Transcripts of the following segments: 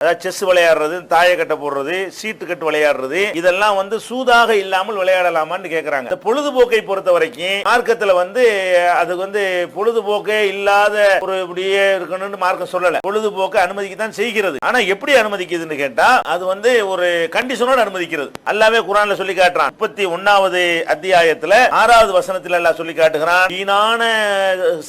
அதாவது செஸ் விளையாடுறது, தாய கட்ட போடுறது, சீட்டு கட்டு விளையாடுறது, இதெல்லாம் வந்து சூதாக இல்லாமல் விளையாடலாமான்னு கேட்கறாங்க. இந்த பொழுதுபோக்கை பொறுத்த வரைக்கும் மார்க்கத்துல வந்து அது வந்து பொழுதுபோக்கே இல்லாத ஒரு இப்படியே இருக்கணும்னு மார்க்கம் சொல்லல. பொழுதுபோக்கு அனுமதிக்கு தான் செய்கிறது. ஆனா எப்படி அனுமதிக்குதுன்னு கேட்டா அது வந்து ஒரு கண்டிஷனோட அனுமதிக்கிறது. அல்லாஹ்வே குர்ஆன்ல சொல்லி காட்டுறான். 31வது அத்தியாயத்துல 6வது வசனத்துல அல்லாஹ் சொல்லி காட்டுகிறான், வீணான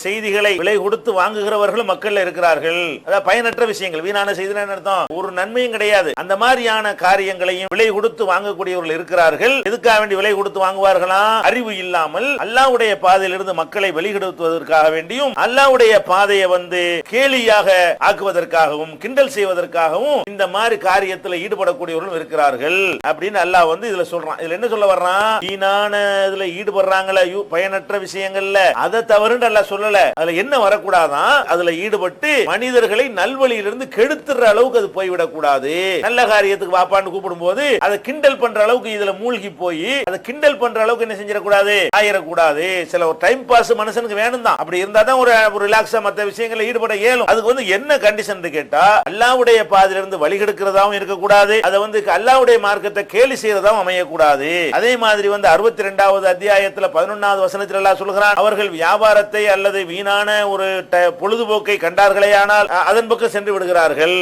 செய்திகளை விலை கொடுத்து வாங்குகிறவர்கள் மக்கள்ல இருக்கிறார்கள். அதாவது பயனற்ற விஷயங்கள். வீணான செய்தினா என்ன அர்த்தம்? ஒரு நன்மையும் கிடையாது. அந்த மாதிரியான காரியங்களையும் விலை கொடுத்து வாங்கக்கூடியவர்கள் இருக்கிறார்கள். எதுக்காக வேண்டி விலை கொடுத்து வாங்குவார்களா? அறிவு இல்லாமல் அல்லாஹ்வுடைய பாதையிலிருந்து மக்களை வெளிப்படுத்துவதற்காக வேண்டியும் அல்லாஹ்வுடைய பாதையை வந்து கேலியாக ஆக்குவதற்காகவும் கிண்டல் செய்வதற்காகவும் இந்த மாதிரி காரியத்தில் ஈடுபடக்கூடியவர்களும் இருக்கிறார்கள் அப்படின்னு அல்லாஹ் வந்து இதுல சொல்றான். இதுல என்ன சொல்ல வர்றான்? வீணான இதுல ஈடுபடுறாங்களே பயனற்ற விஷயங்கள்ல, அதை தவறுன்னு அல்லாஹ் சொல்லல. அதுல என்ன வரக்கூடாதான்? அதுல ஈடுபட்டு மனிதர்களை நல்வழியிலிருந்து கெடுத்துற அளவுக்கு அது போய்விடக் கூடாது. நல்ல காரியத்துக்கு வாப்பான்னு கூப்பிடும் போது அதை கிண்டல் பண்ற அளவுக்கு இதுல மூழ்கி போய் அதை கிண்டல் பண்ற அளவுக்கு என்ன செஞ்சிடக்கூடாது? ஆயிடக்கூடாது. சில ஒரு டைம் பாஸ் மனுஷனுக்கு வேணும் தான். அப்படி இருந்தா தான் ஒரு ரிலாக்ஸா மற்ற விஷயங்களை ஈடுபட இயலும். அதுக்கு வந்து என்ன கண்டிஷன் கேட்டா அல்லாஹ்வுடைய பாதையிலிருந்து வழிகெடுக்கிறதாவும் இருக்கக்கூடாது. அதை வந்து அல்லாஹ்வுடைய மார்க்கத்தை கேலி செய்யறதாவும் அமையக்கூடாது. அதே மாதிரி வந்து 62வது அத்தியாயத்துல 11வது வசனத்தில் அல்லாஹ் சொல்கிறான், அவர்கள் வியாபாரத்தை அல்லது வீணான ஒரு பொழுதுபோக்கை கண்டார்களே ஆனால் அதன் பக்கம் சென்று விடுகிறார்கள்.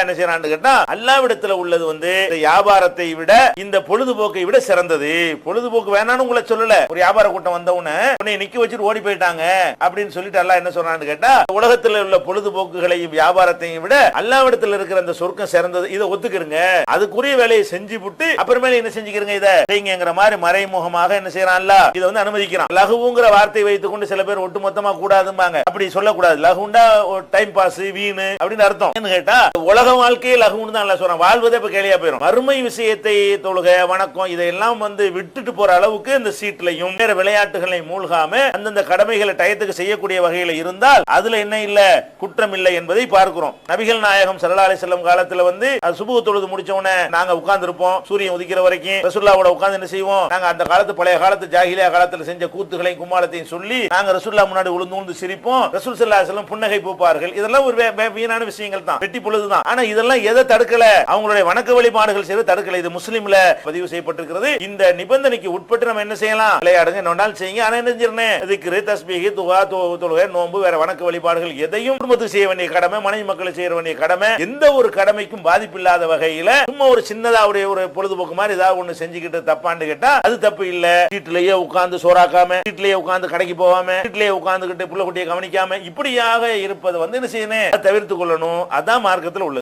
என்ன செய்யறான்னு கேட்டா அல்லாஹ்விடத்துல உள்ளது வந்து வியாபாரத்தை விட இந்த பொழுதுபோக்கை விட சிறந்தது. பொழுதுபோக்கு வேணான்னு உங்களை சொல்லல. ஒரு வியாபார கூட்டம் வந்தவன உன்னை நிக்க வச்சுட்டு ஓடி போயிட்டாங்க அப்படின்னு சொல்லிட்டு அல்லாஹ் என்ன சொல்றான்னு கேட்டா உலகத்தில் உள்ள பொழுதுபோக்குகளையும் வியாபாரத்தையும் விட அல்லாஹ்விடத்தில் இருக்கிற அந்த சொர்க்கம் சிறந்தது. இதை ஒத்துக்கிறங்க. அதுக்குரிய வேலையை செஞ்சு விட்டு அப்புறமேல என்ன செஞ்சுக்கிறங்க, இதை செய்யுங்கிற மாதிரி மறைமுகமாக என்ன செய்யறான் அல்லாஹ் இதை வந்து அனுமதிக்கிறான். லகுவுங்கிற வார்த்தை வைத்துக் கொண்டு சில பேர் ஒட்டுமொத்தமா கூடாதும்பாங்க. அப்படி சொல்லக்கூடாது. லகுண்டா டைம் பாஸ், வீணு அப்படின்னு அர்த்தம். என்ன கேட்டா உலக வாழ்க்கையே லகுன்னு தான் அல்லாஹ் சொல்றான். வாழ்வதே இப்ப கேலியா போயிடும். மறுமை விஷயத்தை, தொழுகை, வணக்கம் இதெல்லாம் வந்து விட்டுட்டு போற அளவுக்கு இந்த சீட்லையும் வேற விளையாட்டுகளை மூழ்காம அந்தந்த கடமைகளை டயத்துக்கு செய்யக்கூடிய வகையில இருந்தால் அதுல என்ன இல்ல, குற்றம் இல்லை என்பதை பார்க்கிறோம். நபிகள் நாயகம் ஸல்லல்லாஹு அலைஹி வஸல்லம் காலத்துல வந்து சுபஹ் தொழுது முடிச்ச உடனே நாங்க உட்கார்ந்து இருப்போம். சூரியன் உதிக்கிற வரைக்கும் ரசூலுல்லாஹ்வோட உட்கார்ந்து என்ன செய்வோம்? நாங்க அந்த காலத்து பழைய காலத்து ஜாஹிலியா காலத்துல செஞ்ச கூத்துகளையும் கும்மாளத்தையும் சொல்லி நாங்க ரசூலுல்லாஹ் முன்னாடி உளுந்து சிரிப்போம். ரசூல் ஸல்லல்லாஹு அலைஹி வஸல்லம் புன்னகை பூப்பார்கள். இதெல்லாம் ஒரு வீணான விஷயங்கள் தான், வெட்டி பொழுதுதான். ஆனா இதெல்லாம் எதை தடுக்கல? அவங்களுடைய வணக்க வழிபாடுகள் செய்வது தடுக்கல. இது முஸ்லிம்ல பதிவு செய்யப்பட்டிருக்கிறது. இந்த நிபந்தனைக்கு உட்பட்டு நம்ம என்ன செய்யலாம்? விளையாடுங்க, நோண்டால் செய்யுங்க. ஆனா என்ன செய்யணும்? திக்ரு, தஸ்பீஹ், துஆ, தொழுகை, நோன்பு, வேற வணக்க வழிபாடுகள் எதையும் குடும்பத்துக்கு செய்ய வேண்டிய கடமை, மனைவி மக்களுக்கு செய்ய வேண்டிய கடமை, எந்த ஒரு கடமைக்கும் பாதிப்பு இல்லாத வகையில சும்மா ஒரு சின்னதா ஒரு பொழுதுபோக்கு மாதிரி ஏதாவது ஒண்ணு செஞ்சுக்கிட்டு தப்பான்னு கேட்டா அது தப்பு இல்ல. வீட்டிலேயே உட்கார்ந்து சோறாக்காம, வீட்டிலேயே உட்கார்ந்து கடைக்கு போகாம, வீட்டிலேயே உட்கார்ந்துகிட்டு புள்ள குட்டியை கவனிக்காம இப்படியாக இருப்பது வந்து என்ன செய்யணும்? தவிர்த்து கொள்ளணும். அதான் மார்க்கத்தில் உள்ளது.